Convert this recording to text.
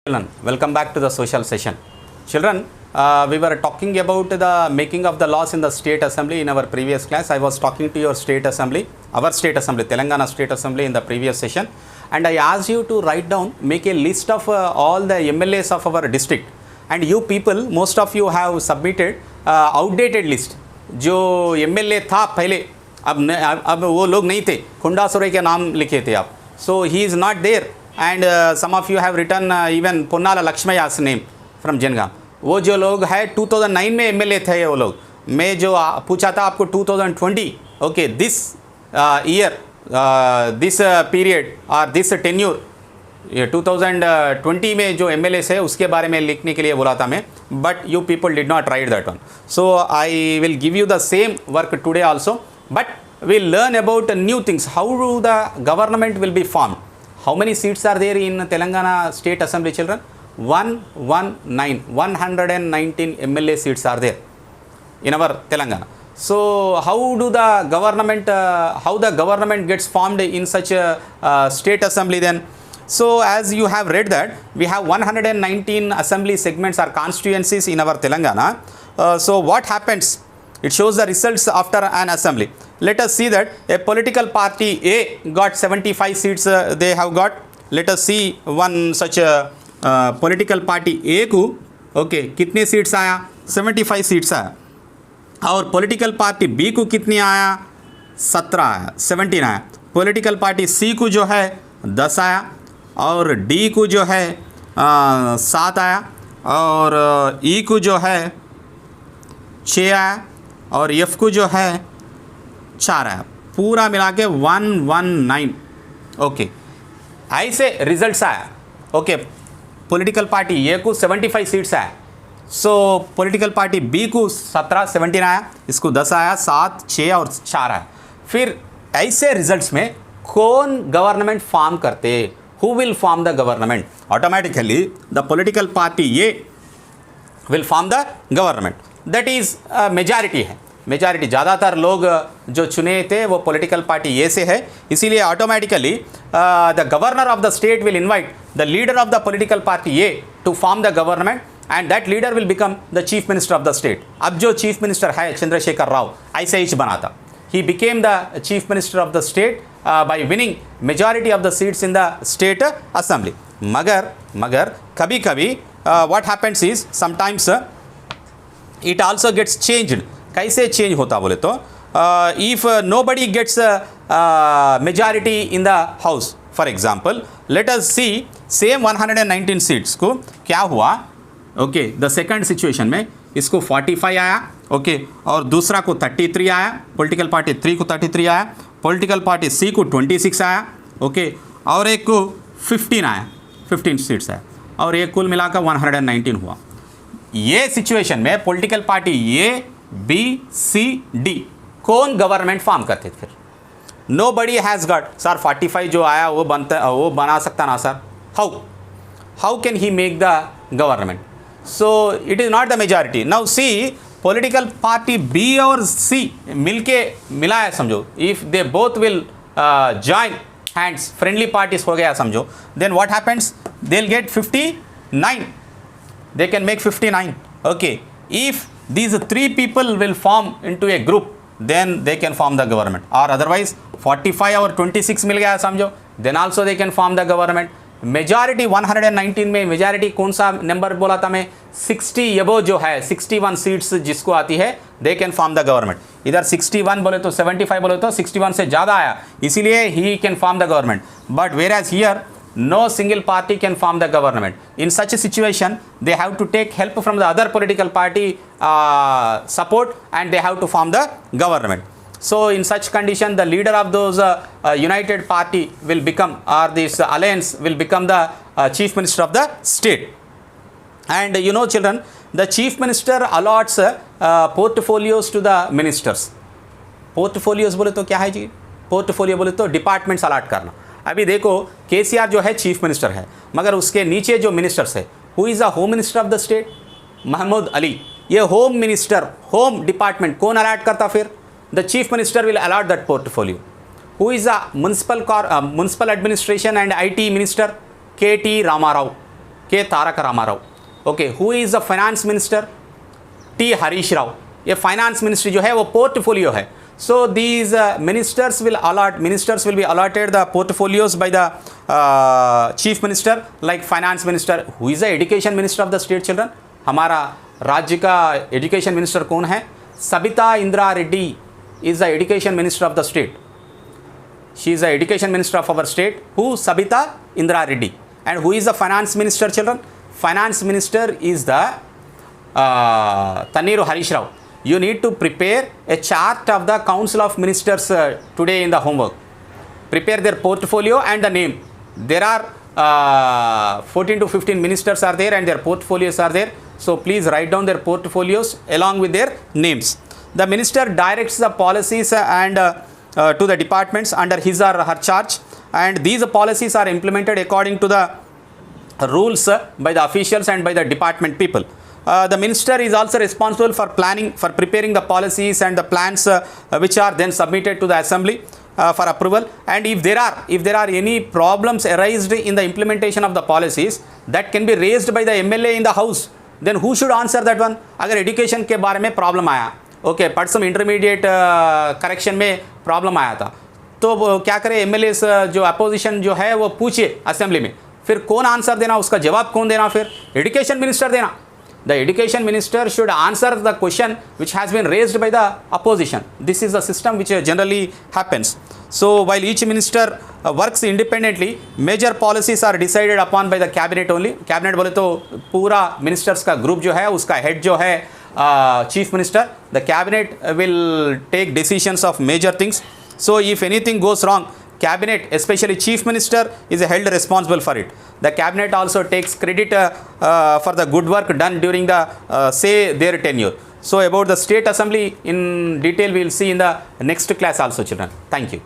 Children, welcome back to the social session. Children, we were talking about the making of the laws in the state assembly in our previous class. I was talking to your state assembly, our state assembly, Telangana state assembly in the previous session, and I asked you to write down, make a list of all the MLAs of our district. And you people, most of you have submitted outdated list. जो MLA था पहले, अब वो लोग नहीं थे, खुंडा सुरे के नाम लिखे थे आप. So he is not there. And some of you have written even Ponnala Lakshmaya's name from Jengam. वो जो लोग है 2009 में MLA थे वो लोग. मैं जो पूछा था आपको 2020, okay, this year, this period or this tenure, 2020 में जो MLAs है उसके बारे में लिखने के लिए बोला था मैं. But you people did not write that one. So I will give you the same work today also. But we'll learn about new things. How do the government will be formed? How many seats are there in Telangana State Assembly, children? 119 MLA seats are there in our Telangana. So how do the government, how the government gets formed in such a state assembly then? So as you have read that, we have 119 assembly segments or constituencies in our Telangana. So what happens? It shows the results after an assembly. Let us see that a political party A got 75 seats they have got. Let us see one such a political party A को okay कितने seats आया 75 seats आया और political party B को कितने आया 17 आया 17 आया. political party C को जो है 10 आया और D को जो है 7 आया और E को जो है 6 आया और F को जो है 4 आया. पूरा मिला के 119. ओके ऐसे रिजल्ट्स आया. ओके पॉलिटिकल पार्टी ए को 75 सीट्स आया. सो पॉलिटिकल पार्टी बी को 17 आया, इसको 10 आया, 7 6 और 4 आया. फिर ऐसे रिजल्ट्स में कौन गवर्नमेंट फॉर्म करते, who will form the government? Automatically the political party A will form the government. That is majority है. मेजॉरिटी ज़्यादातर लोग जो चुने थे वो पॉलिटिकल पार्टी ए से है, इसीलिए automatically the governor of the state will invite the leader of the political party A to form the government and that leader will become the chief minister of the state. अब जो chief minister है चंद्रशेखर राव ऐसे ही बना था. He became the chief minister of the state by winning majority of the seats in the state assembly. मगर कभी कभी what happens is sometimes it also gets changed. कैसे चेंज होता बोले तो if nobody gets majority in the house, for example let us see same 119 seats को क्या हुआ. ओके द सेकंड सिचुएशन में इसको 45 आया. ओके और दूसरा को 33 आया. पॉलिटिकल पार्टी 3 को 33 आया. पॉलिटिकल पार्टी सी को 26 आया. ओके और एक को 15 आया, 15 सीट्स आया और ये कुल मिलाकर 119 हुआ. ये सिचुएशन में political party A B C D कौन गवर्नमेंट फॉर्म करते फिर? Nobody has got sir 45 जो आया वो बना सकता ना sir. How can he make the government? So it is not the majority. Now see political party B और सी मिला है समझो. If they both will join hands, friendly parties हो गया समझो, then what happens? They will get 59. They can make 59. Okay, if these 3 people will form into a group, then they can form the government. Or otherwise 45 और 26 मिल गया समझो, then also they can form the government. Majority 119 में majority कौन सा number बोला था मैं? 60 एबो जो है 61 सीट्स जिसको आती है they can form the government. इधर 61 बोले तो 75 बोले तो 61 से ज़्यादा आया, इसीलिए he can form the government. But whereas here no single party can form the government. In such a situation, they have to take help from the other political party support and they have to form the government. So in such condition, the leader of those united party will become, or this alliance will become the chief minister of the state. And you know children, the chief minister allots portfolios to the ministers. Portfolios बोले तो क्या है जी? Portfolio बोले तो departments allot करना. अभी देखो केसीआर जो है चीफ मिनिस्टर है, मगर उसके नीचे जो मिनिस्टर्स है, who is the home minister of the state? Mahmood Ali. ये होम मिनिस्टर, होम डिपार्टमेंट कौन अलॉट करता फिर? The chief minister will allot that portfolio. Who is the municipal administration and IT minister? K T Rama Rao. K. Taraka Ramarao. Okay, who is the finance minister? T. Harish Rao. ये finance ministry जो है वो portfolio है. So these ministers will be allotted the portfolios by the chief minister, like finance minister. Who is the education minister of the state, children? हमारा राज्य का education minister कौन है? Sabita Indra Reddy is the education minister of the state. She is the education minister of our state. Who? Sabita Indra Reddy. And who is the finance minister, children? Finance minister is the Tanneeru Harish Rao. You need to prepare a chart of the Council of Ministers today in the homework. Prepare their portfolio and the name. There are 14 to 15 ministers are there and their portfolios are there. So please write down their portfolios along with their names. The minister directs the policies and to the departments under his or her charge, and these policies are implemented according to the rules by the officials and by the department people. The minister is also responsible for planning, for preparing the policies and the plans which are then submitted to the assembly for approval. And if there are any problems arised in the implementation of the policies that can be raised by the MLA in the house, then who should answer that one? अगर education के बारे में problem आया, okay, but some intermediate correction में problem आया था, तो क्या करे MLAs जो opposition जो है वो पूछे assembly में, फिर कौन आंसर देना, उसका जवाब कौन देना? फिर education minister देना. The education minister should answer the question which has been raised by the opposition. This is the system which generally happens. So while each minister works independently, major policies are decided upon by the cabinet only. Cabinet बोले तो पूरा ministers का group जो है उसका head जो है chief minister. The cabinet will take decisions of major things. So if anything goes wrong, cabinet, especially chief minister, is held responsible for it. The cabinet also takes credit for the good work done during the their tenure. So about the state assembly in detail we will see in the next class also, children. Thank you.